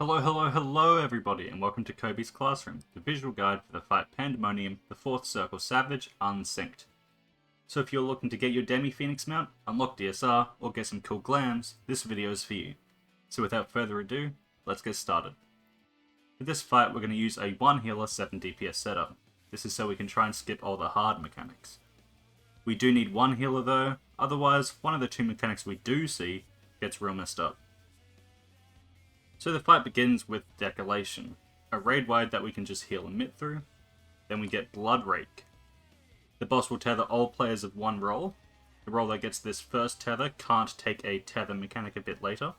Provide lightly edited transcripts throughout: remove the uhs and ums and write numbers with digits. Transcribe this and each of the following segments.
Hello everybody, and welcome to Kobe's Classroom, the visual guide for the fight Pandaemonium, the 4th Circle Savage, Unsynced. So if you're looking to get your Demi-Phoinix mount, unlock DSR, or get some cool glams, this video is for you. So without further ado, let's get started. For this fight, we're going to use a 1 healer 7 DPS setup. This is so we can try and skip all the hard mechanics. We do need 1 healer though, otherwise one of the 2 mechanics we do see gets real messed up. So the fight begins with Decolation, a raid wide that we can just heal and mit through. Then we get Blood Rake. The boss will tether all players of 1 role. The role that gets this first tether can't take a tether mechanic a bit later.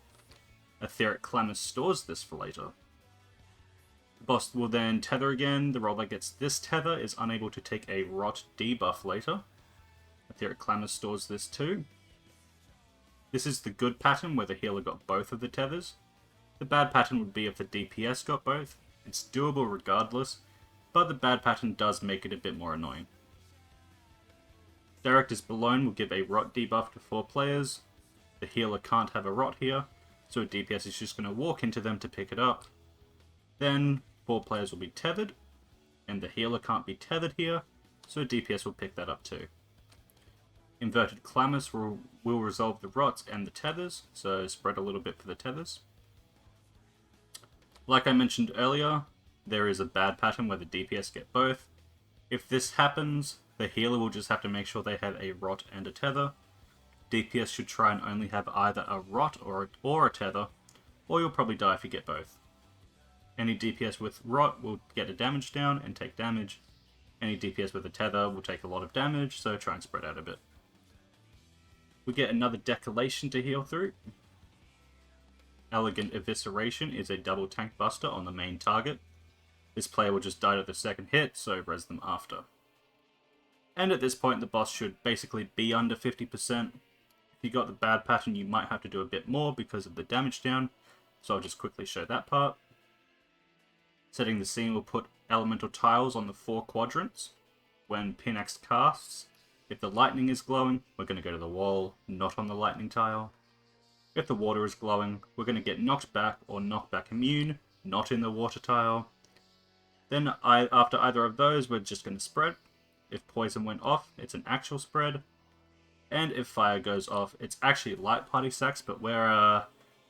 Etheric Clamor stores this for later. The boss will then tether again. The role that gets this tether is unable to take a rot debuff later. Etheric Clamor stores this too. This is the good pattern where the healer got both of the tethers. The bad pattern would be if the DPS got both. It's doable regardless, but the bad pattern does make it a bit more annoying. Director's Below will give a rot debuff to 4 players. The healer can't have a rot here, so a DPS is just going to walk into them to pick it up. Then 4 players will be tethered, and the healer can't be tethered here, so a DPS will pick that up too. Inverted Clamors will resolve the rots and the tethers, so spread a little bit for the tethers. Like I mentioned earlier, there is a bad pattern where the DPS get both. If this happens, the healer will just have to make sure they have a rot and a tether. DPS should try and only have either a rot or a tether, or you'll probably die if you get both. Any DPS with rot will get a damage down and take damage. Any DPS with a tether will take a lot of damage, so try and spread out a bit. We get another Decolation to heal through. Elegant Evisceration is a double tank buster on the main target. This player will just die to the second hit, so res them after. And at this point the boss should basically be under 50%. If you got the bad pattern you might have to do a bit more because of the damage down, so I'll just quickly show that part. Setting the scene will put elemental tiles on the 4 quadrants. When Phoinix casts, if the lightning is glowing, we're going to go to the wall, not on the lightning tile. If the water is glowing, we're going to get knocked back or knockback immune, not in the water tile. Then after either of those, we're just going to spread. If poison went off, it's an actual spread. And if fire goes off, it's actually light party sacks, but we're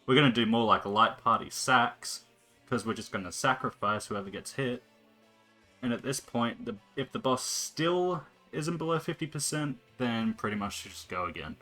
going to do more like light party sacks, because we're just going to sacrifice whoever gets hit. And at this point, if the boss still isn't below 50%, then pretty much just go again.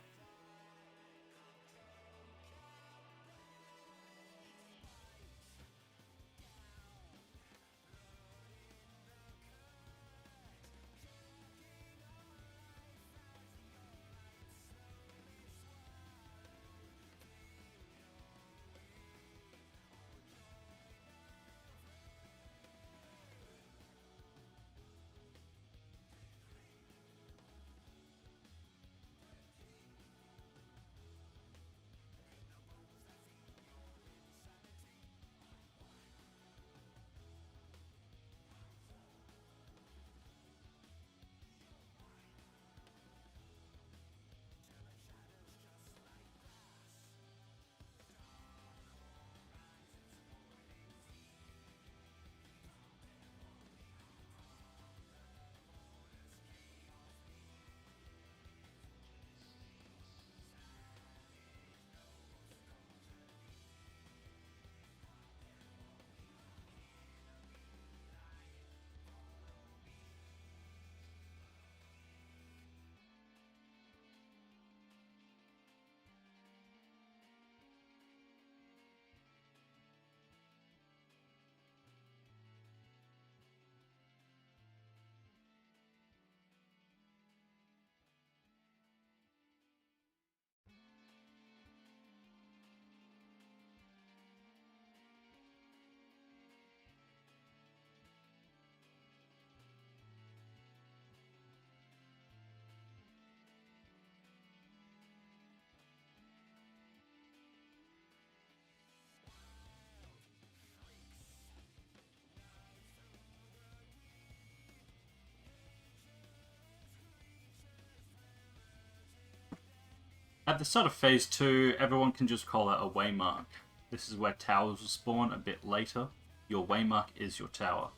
At the start of Phase 2, everyone can just call out a waymark. This is where towers will spawn a bit later. Your waymark is your tower.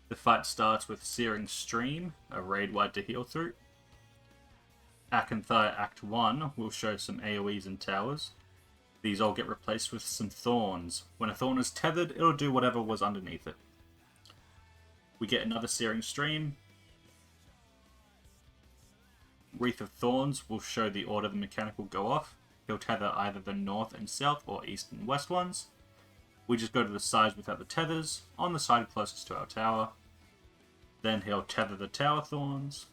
The fight starts with Searing Stream, a raid wide to heal through. Akanthai Act 1 will show some AoEs and towers. These all get replaced with some thorns. When a thorn is tethered, it'll do whatever was underneath it. We get another Searing Stream. Wreath of Thorns will show the order the mechanic will go off. He'll tether either the north and south or east and west ones. We just go to the sides without the tethers, on the side closest to our tower. Then he'll tether the tower thorns,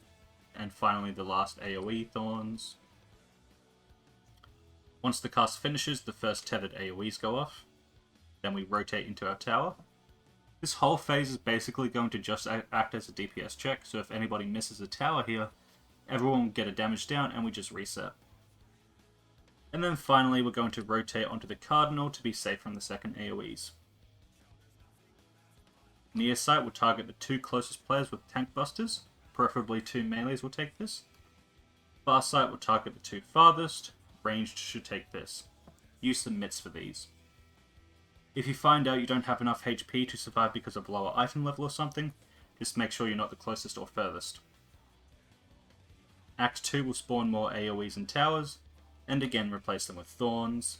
and finally the last AoE thorns. Once the cast finishes, the first tethered AoEs go off. Then we rotate into our tower. This whole phase is basically going to just act as a DPS check, so if anybody misses a tower here, everyone will get a damage down and we just reset. And then finally we're going to rotate onto the Cardinal to be safe from the second AoEs. Near sight will target the 2 closest players with tank busters, preferably 2 melees will take this. Far sight will target the 2 farthest, ranged should take this. Use the mitts for these. If you find out you don't have enough HP to survive because of lower item level or something, just make sure you're not the closest or furthest. Act 2 will spawn more AoEs and towers, and again replace them with thorns.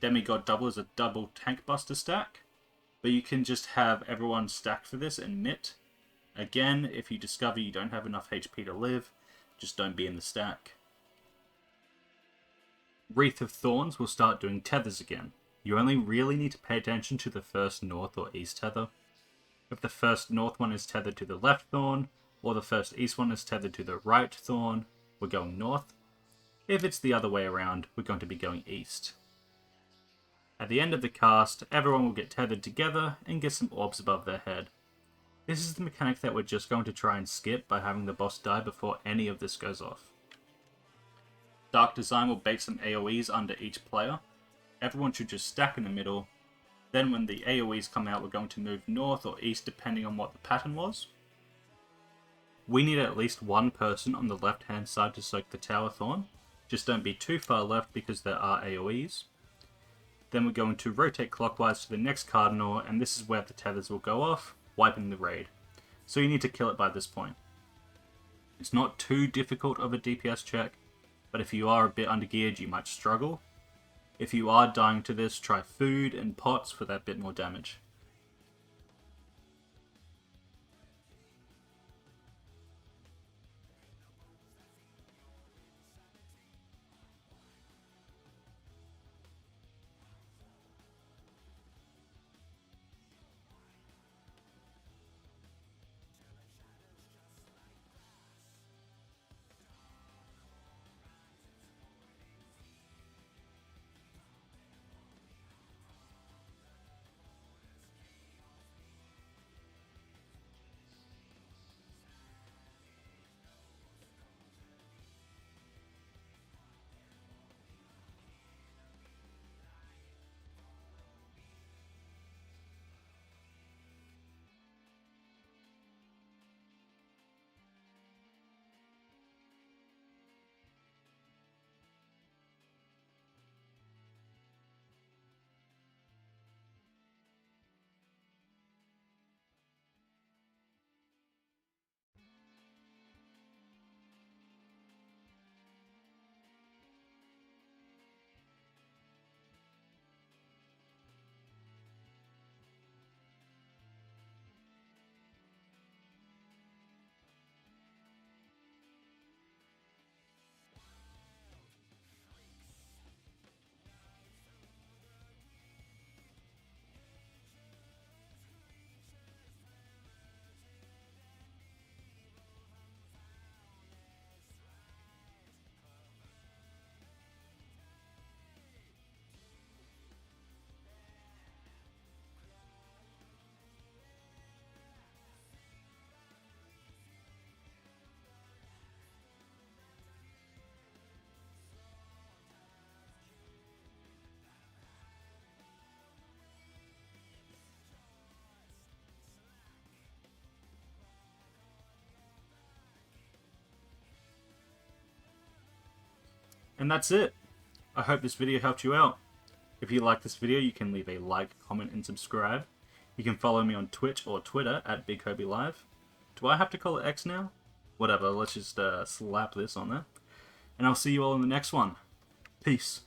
Demigod Double is a double tank buster stack, but you can just have everyone stacked for this and mitt. Again, if you discover you don't have enough HP to live, just don't be in the stack. Wreath of Thorns will start doing tethers again. You only really need to pay attention to the first north or east tether. If the first north one is tethered to the left thorn, or the first east one is tethered to the right thorn, we're going north. If it's the other way around, we're going to be going east. At the end of the cast, everyone will get tethered together and get some orbs above their head. This is the mechanic that we're just going to try and skip by having the boss die before any of this goes off. Dark Design will bait some AoEs under each player. Everyone should just stack in the middle. Then when the AoEs come out, we're going to move north or east depending on what the pattern was. We need at least one person on the left hand side to soak the Tower Thorn. Just don't be too far left because there are AoEs. Then we're going to rotate clockwise to the next Cardinal, and this is where the tethers will go off, wiping the raid. So you need to kill it by this point. It's not too difficult of a DPS check, but if you are a bit undergeared you might struggle. If you are dying to this, try food and pots for that bit more damage. And that's it. I hope this video helped you out. If you like this video, you can leave a like, comment, and subscribe. You can follow me on Twitch or Twitter at BigHobieLive. Do I have to call it X now? Whatever, let's just slap this on there. And I'll see you all in the next one. Peace.